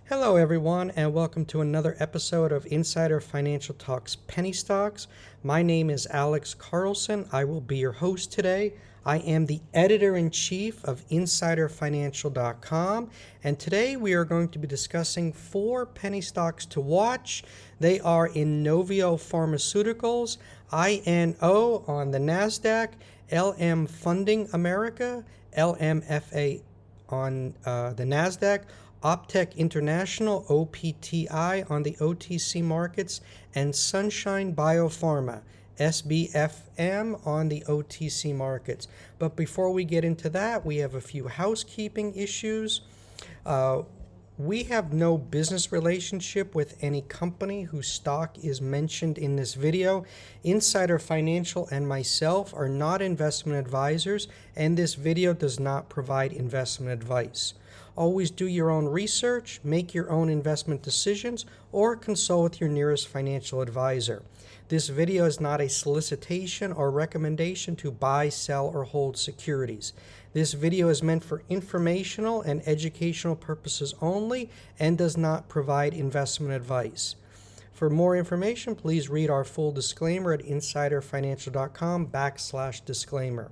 Hello, everyone, and welcome to another episode of Insider Financial Talks Penny Stocks. My name is Alex Carlson. I will be your host today. I am the editor-in-chief of InsiderFinancial.com, and today we are going to be discussing 4 penny stocks to watch. They are Inovio Pharmaceuticals, INO on the NASDAQ, LM Funding America, LMFA on the NASDAQ, Optec International, OPTI on the OTC markets, and Sunshine Biopharma, SBFM on the OTC markets. But before we get into that, we have a few housekeeping issues. We have no business relationship with any company whose stock is mentioned in this video. Insider Financial and myself are not investment advisors, and this video does not provide investment advice. Always do your own research, make your own investment decisions, or consult with your nearest financial advisor. This video is not a solicitation or recommendation to buy, sell, or hold securities. This video is meant for informational and educational purposes only and does not provide investment advice. For more information, please read our full disclaimer at insiderfinancial.com/disclaimer.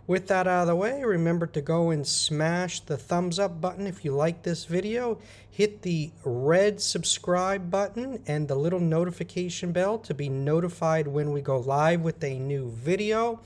With that out of the way, remember to go and smash the thumbs up button if you like this video. Hit the red subscribe button and the little notification bell to be notified when we go live with a new video.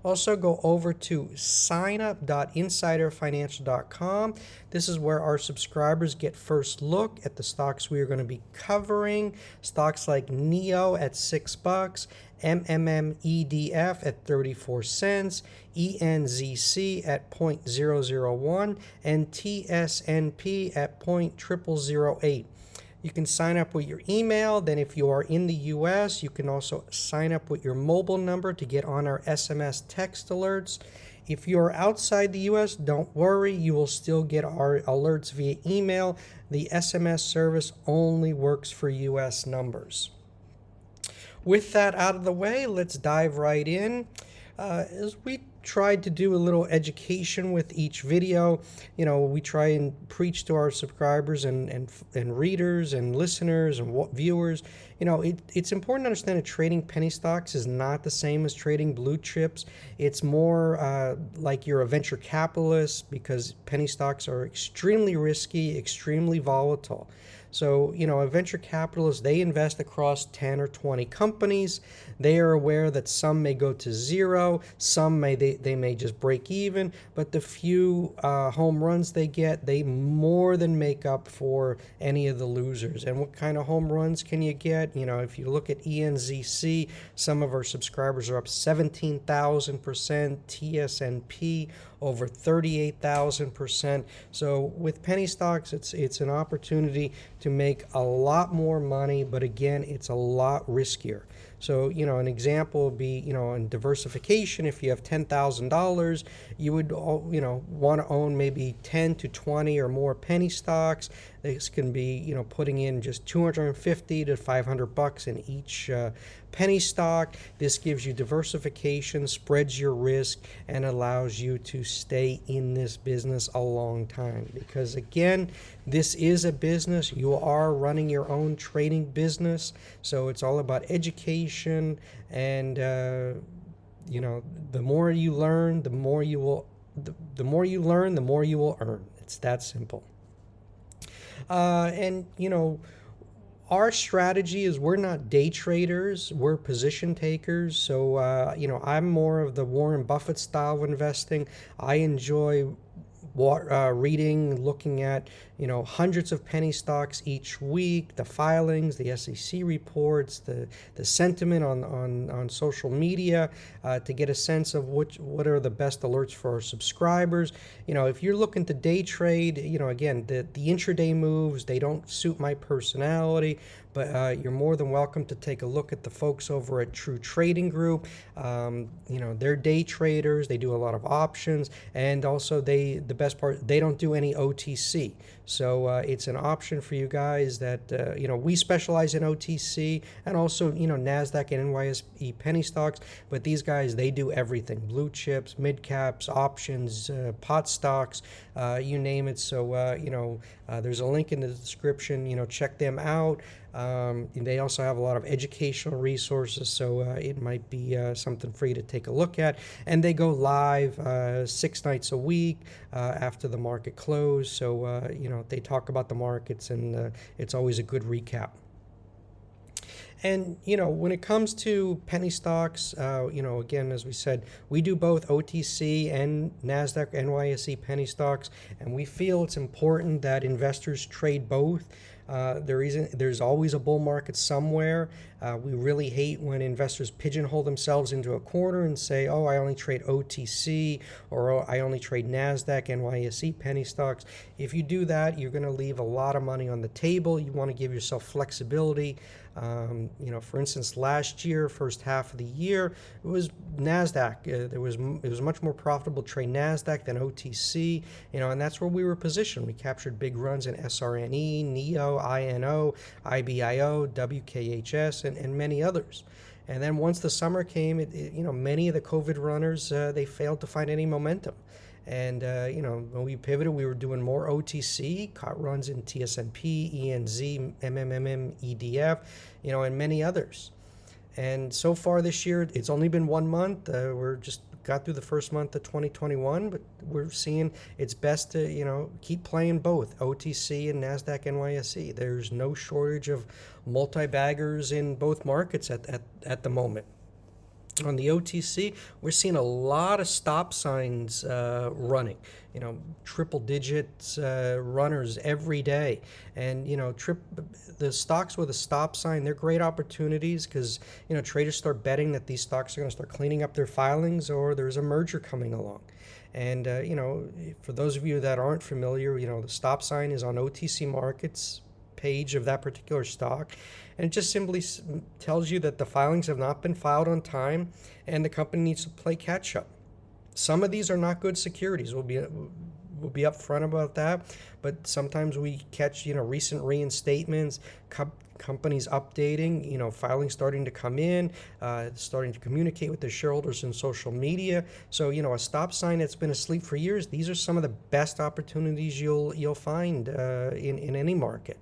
Also, go over to signup.insiderfinancial.com. This is where our subscribers get first look at the stocks we are going to be covering. Stocks like NEO at $6, MMMEDF at 34 cents, ENZC at 0.001, and TSNP at 0.0008. You can sign up with your email. Then if you are in the U.S., you can also sign up with your mobile number to get on our SMS text alerts. If you are outside the U.S., don't worry. You will still get our alerts via email. The SMS service only works for U.S. numbers. With that out of the way, let's dive right in. As we tried to do a little education with each video, we try and preach to our subscribers and readers and listeners and viewers. It's important to understand that trading penny stocks is not the same as trading blue chips. It's more like you're a venture capitalist, because penny stocks are extremely risky, extremely volatile. So, a venture capitalist, they invest across 10 or 20 companies. They are aware that some may go to zero, some they may just break even, but the few home runs they get, they more than make up for any of the losers. And what kind of home runs can you get? If you look at ENZC, some of our subscribers are up 17,000%, TSNP over 38,000%. So with penny stocks, it's an opportunity to make a lot more money, but again, it's a lot riskier. So, an example would be, in diversification, if you have $10,000, you would, want to own maybe 10 to 20 or more penny stocks. This can be, putting in just $250 to $500 in each penny stock. This gives you diversification, spreads your risk, and allows you to stay in this business a long time. Because again, this is a business. You are running your own trading business, so it's all about education. And the more you learn, the more you will. The more you learn, the more you will earn. It's that simple. Our strategy is we're not day traders, we're position takers. So, I'm more of the Warren Buffett style of investing. I enjoy reading, looking at, hundreds of penny stocks each week, the filings, the SEC reports, the sentiment on social media, to get a sense of what are the best alerts for our subscribers. If you're looking to day trade, again, the intraday moves, they don't suit my personality, but you're more than welcome to take a look at the folks over at True Trading Group. They're day traders. They do a lot of options, and also the best part, they don't do any OTC. So it's an option for you guys that, we specialize in OTC and also, NASDAQ and NYSE penny stocks, but these guys, they do everything: blue chips, mid caps, options, pot stocks, you name it. So, there's a link in the description, check them out. They also have a lot of educational resources, so it might be something for you to take a look at. And they go live 6 nights a week after the market close. So, they talk about the markets, and it's always a good recap. And, when it comes to penny stocks, again, as we said, we do both OTC and NASDAQ, NYSE penny stocks, and we feel it's important that investors trade both. There's always a bull market somewhere. We really hate when investors pigeonhole themselves into a corner and say, oh, I only trade OTC, or oh, I only trade NASDAQ, NYSE penny stocks. If you do that, you're going to leave a lot of money on the table. You want to give yourself flexibility. For instance, last year, first half of the year, it was NASDAQ. It was much more profitable to trade NASDAQ than OTC, and that's where we were positioned. We captured big runs in SRNE, NEO, INO, IBIO, WKHS, and many others. And then once the summer came, many of the COVID runners, they failed to find any momentum. And, when we pivoted, we were doing more OTC, caught runs in TSNP, ENZ, MMMM, EDF, and many others. And so far this year, it's only been 1 month. We're just got through the first month of 2021, but we're seeing it's best to, keep playing both OTC and NASDAQ, NYSE. There's no shortage of multi-baggers in both markets at the moment. On the OTC, we're seeing a lot of stop signs running, triple digits runners every day. And, the stocks with a stop sign, they're great opportunities because, traders start betting that these stocks are going to start cleaning up their filings or there's a merger coming along. And, for those of you that aren't familiar, the stop sign is on OTC markets page of that particular stock, and it just simply tells you that the filings have not been filed on time and the company needs to play catch up. Some of these are not good securities. We'll be upfront about that, but sometimes we catch recent reinstatements, companies updating, filings starting to come in, starting to communicate with their shareholders in social media. So a stop sign that's been asleep for years, these are some of the best opportunities you'll find in any market.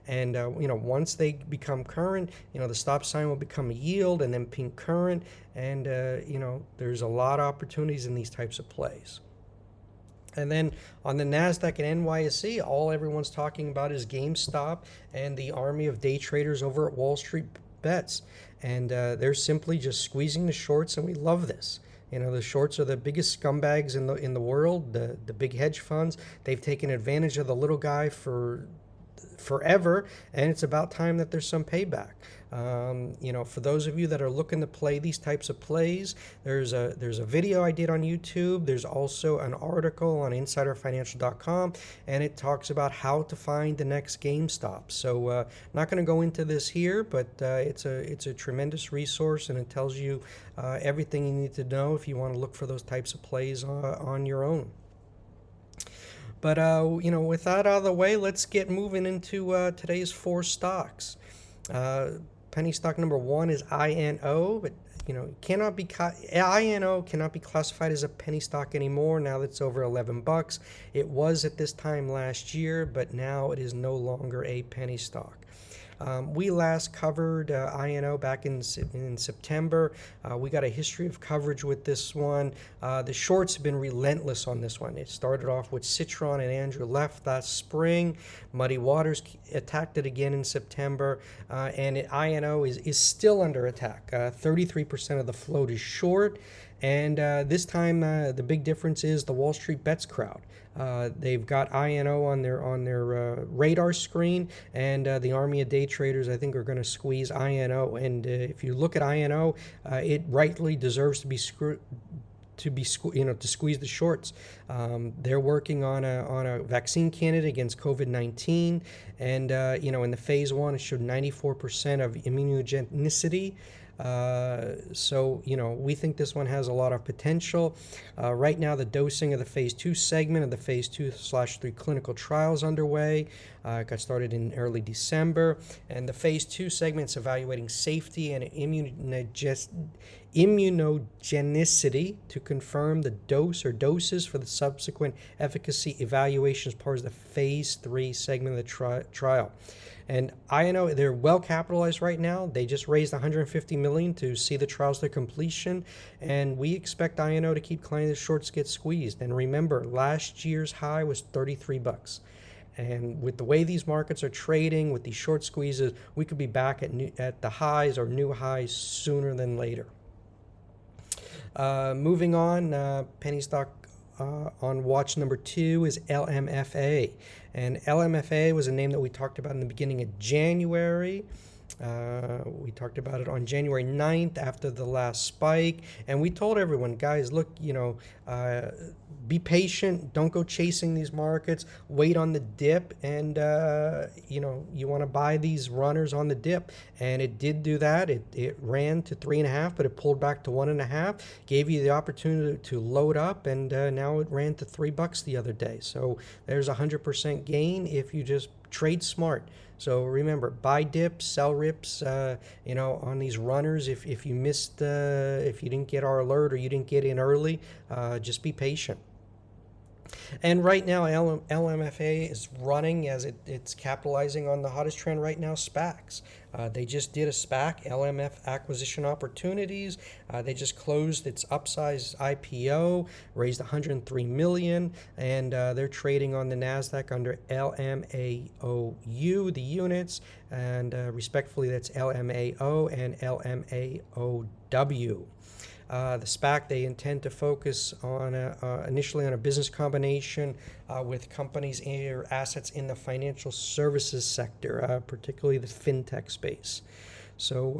And, once they become current, the stop sign will become a yield and then pink current. And, there's a lot of opportunities in these types of plays. And then on the NASDAQ and NYSE, all everyone's talking about is GameStop and the army of day traders over at Wall Street Bets. And they're simply just squeezing the shorts, and we love this. The shorts are the biggest scumbags in the world, the big hedge funds. They've taken advantage of the little guy for forever, and it's about time that there's some payback. For those of you that are looking to play these types of plays, there's a video I did on YouTube. There's also an article on insiderfinancial.com, and it talks about how to find the next GameStop. So not going to go into this here, but it's a tremendous resource, and it tells you everything you need to know if you want to look for those types of plays on your own. But, with that out of the way, let's get moving into today's 4 stocks. Penny stock number 1 is INO, but, INO cannot be classified as a penny stock anymore now that it's over $11. It was at this time last year, but now it is no longer a penny stock. We last covered INO back in September. We got a history of coverage with this one. The shorts have been relentless on this one. It started off with Citron and Andrew left last spring. Muddy Waters attacked it again in September. And INO is still under attack. 33% of the float is short. And this time, the big difference is the Wall Street Bets crowd. They've got INO on their radar screen, and the army of day traders, I think, are going to squeeze INO. And if you look at INO, it rightly deserves to squeeze the shorts. They're working on a vaccine candidate against COVID-19, and in the phase 1, it showed 94% of immunogenicity. So, we think this one has a lot of potential. Right now, the dosing of the phase 2 segment of the phase 2/3 clinical trials underway. It got started in early December. And the phase 2 segment is evaluating safety and immunogenicity to confirm the dose or doses for the subsequent efficacy evaluation as part of the phase 3 segment of the trial. And INO, they're well capitalized right now. They just raised $150 million to see the trials to completion, and we expect INO to keep climbing. The shorts get squeezed. And remember, last year's high was $33. And with the way these markets are trading, with these short squeezes, we could be back at the highs or new highs sooner than later. Moving on, penny stock on watch number 2 is LMFA. And LMFA was a name that we talked about in the beginning of January. We talked about it on January 9th after the last spike. And we told everyone, guys, look, be patient. Don't go chasing these markets. Wait on the dip. And, you want to buy these runners on the dip. And it did do that. It ran to 3.5, but it pulled back to 1.5. Gave you the opportunity to load up. And now it ran to $3 the other day. So there's 100% gain if you just trade smart. So remember, buy dips, sell rips, on these runners. If you missed, if you didn't get our alert or you didn't get in early, just be patient. And right now, LMFA is running as it's capitalizing on the hottest trend right now, SPACs. They just did a SPAC, LMF Acquisition Opportunities. They just closed its upsized IPO, raised $103 million, and they're trading on the NASDAQ under LMAOU, the units, and respectfully, that's LMAO and LMAOW. The SPAC, they intend to focus on initially on a business combination with companies or assets in the financial services sector, particularly the fintech space. So,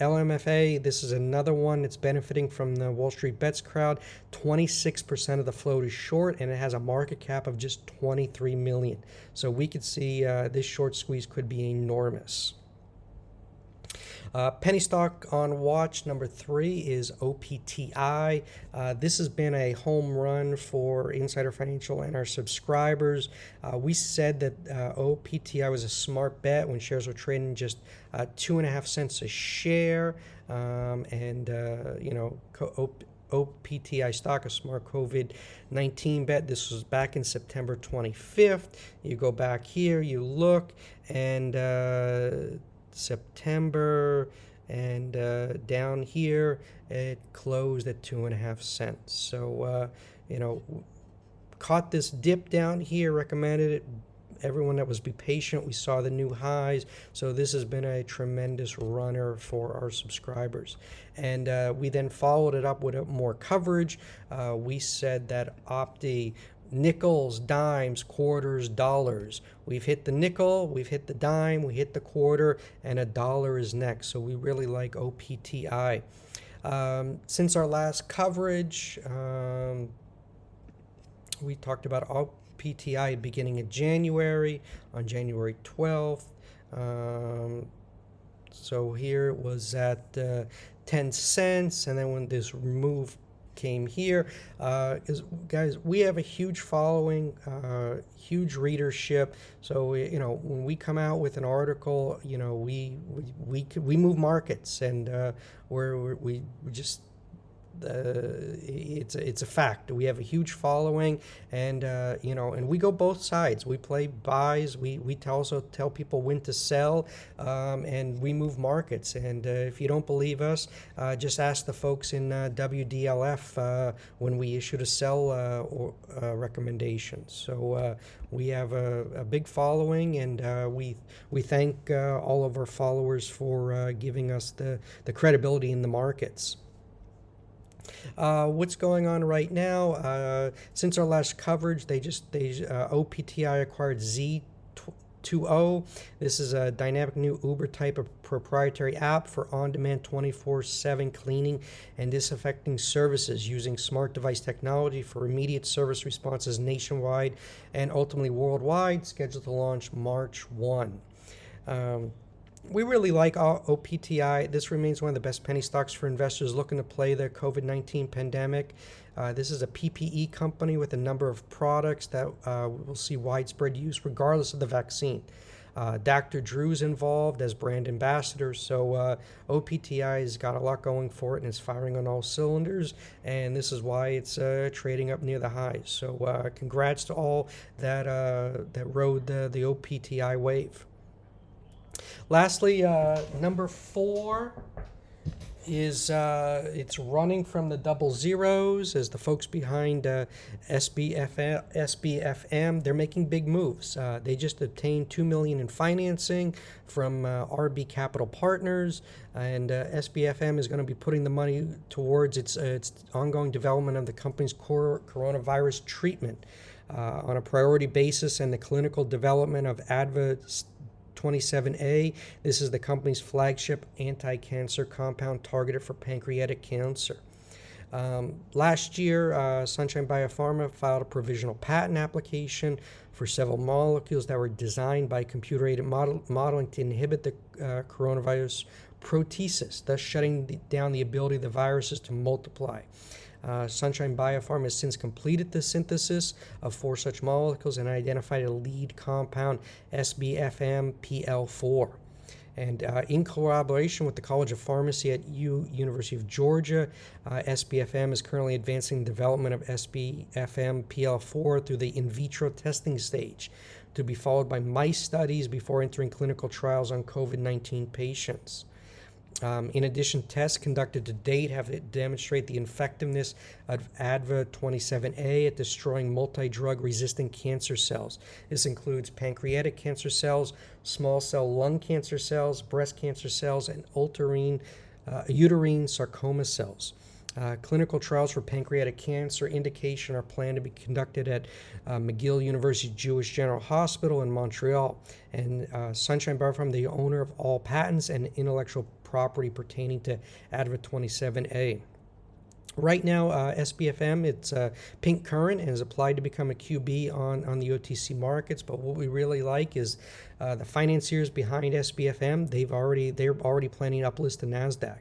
LMFA, this is another one that's benefiting from the Wall Street Bets crowd. 26% of the float is short, and it has a market cap of just $23 million. So we could see this short squeeze could be enormous. Penny stock on watch number 3 is OPTI. This has been a home run for Insider Financial and our subscribers. We said that OPTI was a smart bet when shares were trading just 2.5 cents a share. OPTI stock, a smart COVID-19 bet. This was back in September 25th. You go back here, you look, and September, and down here it closed at 2.5 cents. So caught this dip down here, recommended it. Everyone that was be patient, we saw the new highs. So this has been a tremendous runner for our subscribers. And we then followed it up with more coverage. We said that OPTI, nickels, dimes, quarters, dollars. We've hit the nickel, we've hit the dime, we hit the quarter, and a dollar is next. So we really like OPTI. Since our last coverage, we talked about OPTI beginning of January, on January 12th. So here it was at 10 cents, and then when this move came here, guys, we have a huge following, huge readership. So when we come out with an article, we move markets, and we just it's a fact. We have a huge following, and and we go both sides. We play buys. We also tell people when to sell, and we move markets. And if you don't believe us, just ask the folks in WDLF when we issued a sell recommendation. So we have a big following, and we thank all of our followers for giving us the credibility in the markets. What's going on right now? Since our last coverage, OPTI acquired Z2O. This is a dynamic new Uber type of proprietary app for on-demand 24/7 cleaning and disinfecting services using smart device technology for immediate service responses nationwide and ultimately worldwide, scheduled to launch March 1. We really like OPTI. This remains one of the best penny stocks for investors looking to play the COVID-19 pandemic. This is a PPE company with a number of products that will see widespread use regardless of the vaccine. Dr. Drew's involved as brand ambassador, so OPTI has got a lot going for it and is firing on all cylinders, and this is why it's trading up near the highs. So congrats to all that rode the OPTI wave. Lastly, number 4 is it's running from the double zeros as the folks behind SBFM. They're making big moves. They just obtained $2 million in financing from RB Capital Partners, and SBFM is going to be putting the money towards its ongoing development of the company's core coronavirus treatment on a priority basis, and the clinical development of ADVA-27A. This is the company's flagship anti-cancer compound targeted for pancreatic cancer. Last year, Sunshine Biopharma filed a provisional patent application for several molecules that were designed by computer-aided modeling to inhibit the coronavirus proteases, thus shutting down the ability of the viruses to multiply. Sunshine Biopharma has since completed the synthesis of 4 such molecules and identified a lead compound, SBFM-PL4. And in collaboration with the College of Pharmacy at University of Georgia, SBFM is currently advancing the development of SBFM-PL4 through the in vitro testing stage, to be followed by mice studies before entering clinical trials on COVID-19 patients. In addition, tests conducted to date have demonstrated the effectiveness of ADVA-27A at destroying multi-drug resistant cancer cells. This includes pancreatic cancer cells, small cell lung cancer cells, breast cancer cells, and uterine sarcoma cells. Clinical trials for pancreatic cancer indication are planned to be conducted at McGill University Jewish General Hospital in Montreal. And Sunshine Biopharma, the owner of all patents and intellectual property pertaining to ADVA-27A. Right now, SBFM, it's pink current and is applied to become a QB on the OTC markets. But what we really like is the financiers behind SBFM. They're already planning to uplist to NASDAQ.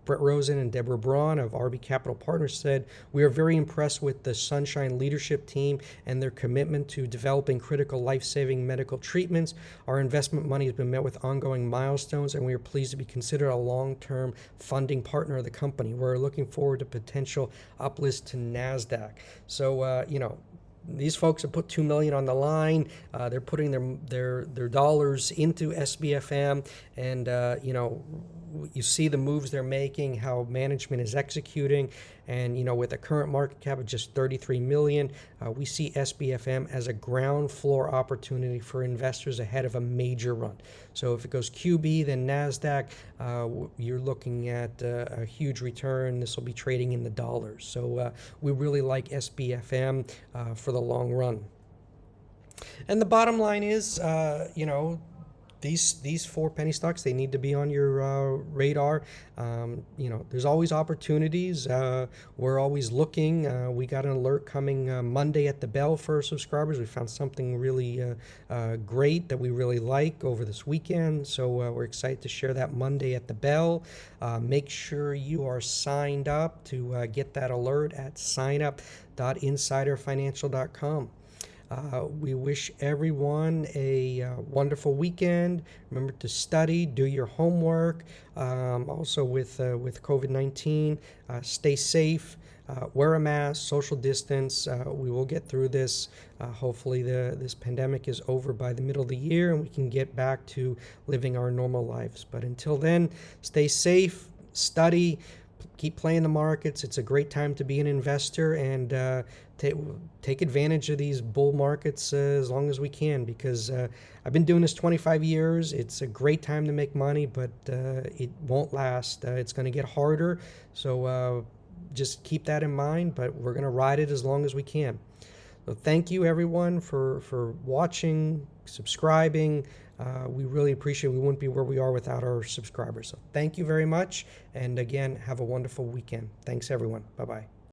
Brett Rosen and Deborah Braun of RB Capital Partners said, "We are very impressed with the Sunshine leadership team and their commitment to developing critical life-saving medical treatments. Our investment money has been met with ongoing milestones, and we are pleased to be considered a long-term funding partner of the company. We're looking forward to potential uplist to NASDAQ." So, these folks have put $2 million on the line. They're putting their dollars into SBFM, and you see the moves they're making, how management is executing, and with a current market cap of just $33 million, we see SBFM as a ground floor opportunity for investors ahead of a major run. So if it goes QB, then NASDAQ, you're looking at a huge return. This will be trading in the dollars. So we really like SBFM for the long run. And the bottom line is, these 4 penny stocks, they need to be on your radar. There's always opportunities. We're always looking. We got an alert coming Monday at the bell for our subscribers. We found something really great that we really like over this weekend. So we're excited to share that Monday at the bell. Make sure you are signed up to get that alert at signup.insiderfinancial.com. We wish everyone a wonderful weekend. Remember to study, do your homework. Also with COVID-19, stay safe, wear a mask, social distance. We will get through this. Hopefully this pandemic is over by the middle of the year and we can get back to living our normal lives. But until then, stay safe, study, keep playing the markets. It's a great time to be an investor, and take advantage of these bull markets as long as we can, because I've been doing this 25 years. It's a great time to make money, but it won't last. It's going to get harder, so just keep that in mind, but we're going to ride it as long as we can. So thank you, everyone, for watching, subscribing. We really appreciate it. We wouldn't be where we are without our subscribers. So thank you very much. And again, have a wonderful weekend. Thanks, everyone. Bye-bye.